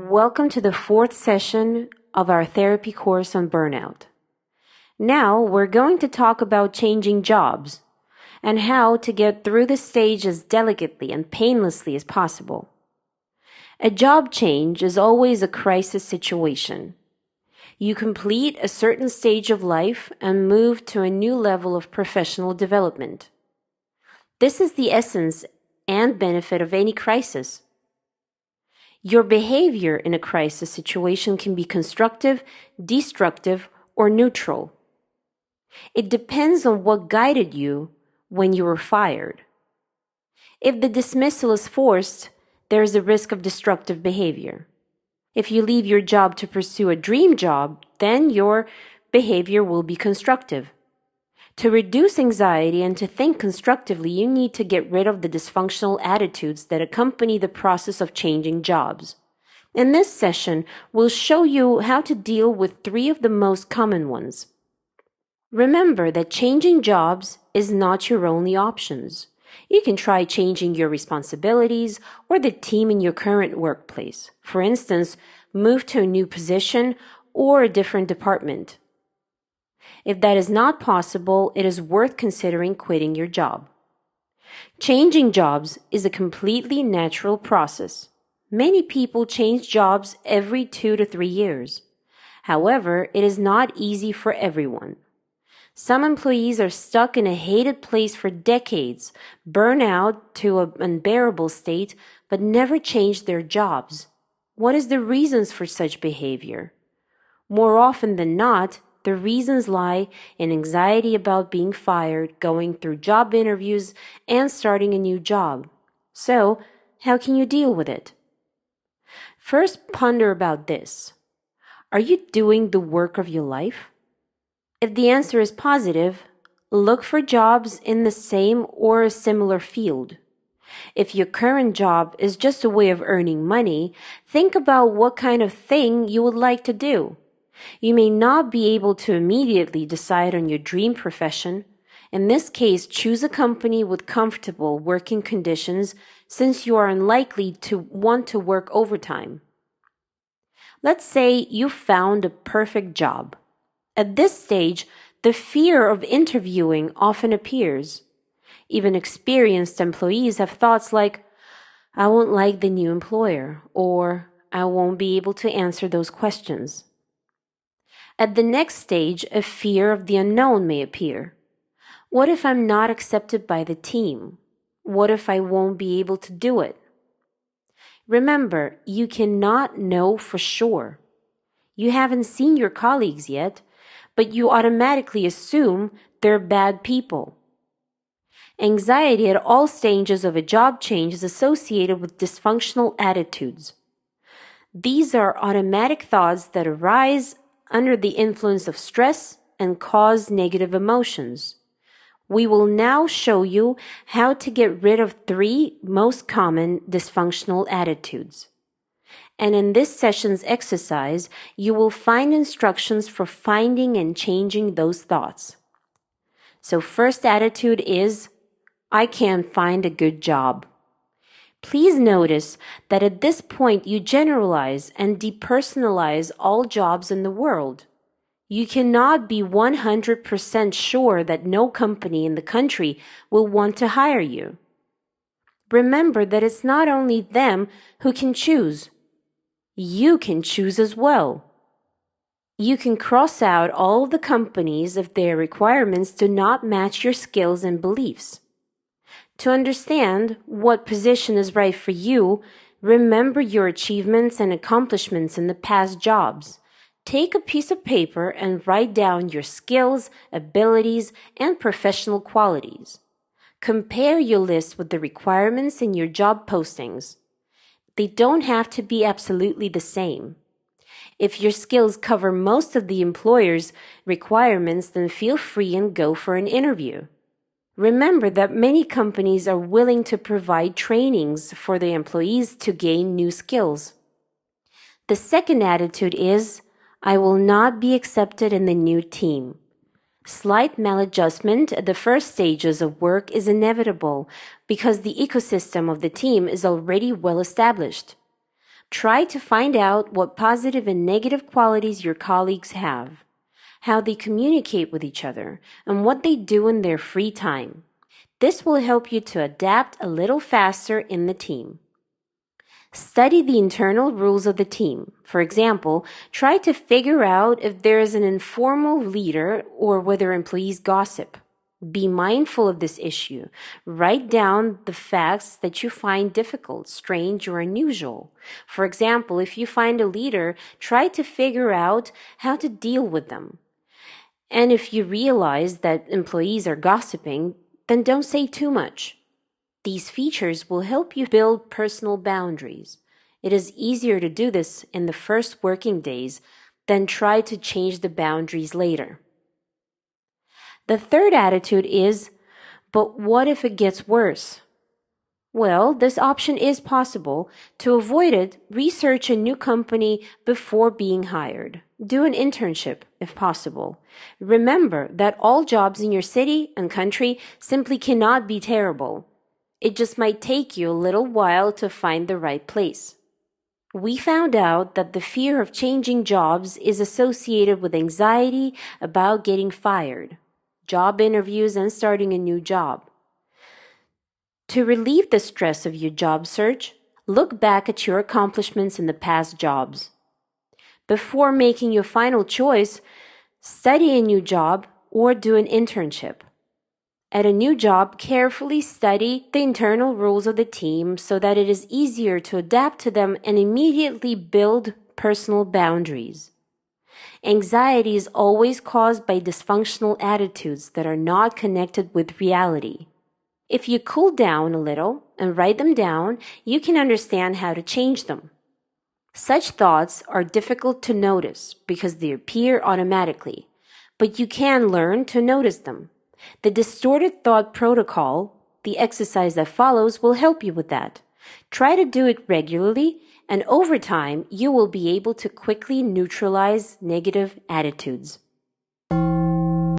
Welcome to the fourth session of our therapy course on burnout. Now we're going to talk about changing jobs and how to get through the stage as delicately and painlessly as possible. A job change is always a crisis situation. You complete a certain stage of life and move to a new level of professional development. This is the essence and benefit of any crisis. Your behavior in a crisis situation can be constructive, destructive, or neutral. It depends on what guided you when you were fired. If the dismissal is forced, there is a risk of destructive behavior. If you leave your job to pursue a dream job, then your behavior will be constructive. To reduce anxiety and to think constructively, you need to get rid of the dysfunctional attitudes that accompany the process of changing jobs. In this session, we'll show you how to deal with 3 of the most common ones. Remember that changing jobs is not your only options. You can try changing your responsibilities or the team in your current workplace. For instance, move to a new position or a different department. If that is not possible, it is worth considering quitting your job. Changing jobs is a completely natural process. Many people change jobs every 2 to 3 years. However, it is not easy for everyone. Some employees are stuck in a hated place for decades, burn out to an unbearable state, but never change their jobs. What is the reasons for such behavior? More often than not, the reasons lie in anxiety about being fired, going through job interviews, and starting a new job. So, how can you deal with it? First, ponder about this. Are you doing the work of your life? If the answer is positive, look for jobs in the same or a similar field. If your current job is just a way of earning money, think about what kind of thing you would like to do. You may not be able to immediately decide on your dream profession. In this case, choose a company with comfortable working conditions since you are unlikely to want to work overtime. Let's say you found a perfect job. At this stage, the fear of interviewing often appears. Even experienced employees have thoughts like, I won't like the new employer, or I won't be able to answer those questions. At the next stage, a fear of the unknown may appear. What if I'm not accepted by the team? What if I won't be able to do it? Remember, you cannot know for sure. You haven't seen your colleagues yet, but you automatically assume they're bad people. Anxiety at all stages of a job change is associated with dysfunctional attitudes. These are automatic thoughts that arise under the influence of stress and cause negative emotions. We will now show you how to get rid of 3 most common dysfunctional attitudes. And in this session's exercise, you will find instructions for finding and changing those thoughts. So first attitude is, I can't find a good job. Please notice that at this point you generalize and depersonalize all jobs in the world. You cannot be 100% sure that no company in the country will want to hire you. Remember that it's not only them who can choose. You can choose as well. You can cross out all of the companies if their requirements do not match your skills and beliefs. To understand what position is right for you, remember your achievements and accomplishments in the past jobs. Take a piece of paper and write down your skills, abilities, and professional qualities. Compare your list with the requirements in your job postings. They don't have to be absolutely the same. If your skills cover most of the employer's requirements, then feel free and go for an interview. Remember that many companies are willing to provide trainings for their employees to gain new skills. The second attitude is, I will not be accepted in the new team. Slight maladjustment at the first stages of work is inevitable because the ecosystem of the team is already well established. Try to find out what positive and negative qualities your colleagues have, how they communicate with each other, and what they do in their free time. This will help you to adapt a little faster in the team. Study the internal rules of the team. For example, try to figure out if there is an informal leader or whether employees gossip. Be mindful of this issue. Write down the facts that you find difficult, strange, or unusual. For example, if you find a leader, try to figure out how to deal with them. And if you realize that employees are gossiping, then don't say too much. These features will help you build personal boundaries. It is easier to do this in the first working days than try to change the boundaries later. The third attitude is, but what if it gets worse? Well, this option is possible. To avoid it, research a new company before being hired. Do an internship if possible. Remember that all jobs in your city and country simply cannot be terrible. It just might take you a little while to find the right place. We found out that the fear of changing jobs is associated with anxiety about getting fired, job interviews, and starting a new job. To relieve the stress of your job search, look back at your accomplishments in the past jobs. Before making your final choice, study a new job or do an internship. At a new job, carefully study the internal rules of the team so that it is easier to adapt to them and immediately build personal boundaries. Anxiety is always caused by dysfunctional attitudes that are not connected with reality. If you cool down a little and write them down, you can understand how to change them. Such thoughts are difficult to notice because they appear automatically, but you can learn to notice them. The distorted thought protocol, the exercise that follows, will help you with that. Try to do it regularly, and over time, you will be able to quickly neutralize negative attitudes.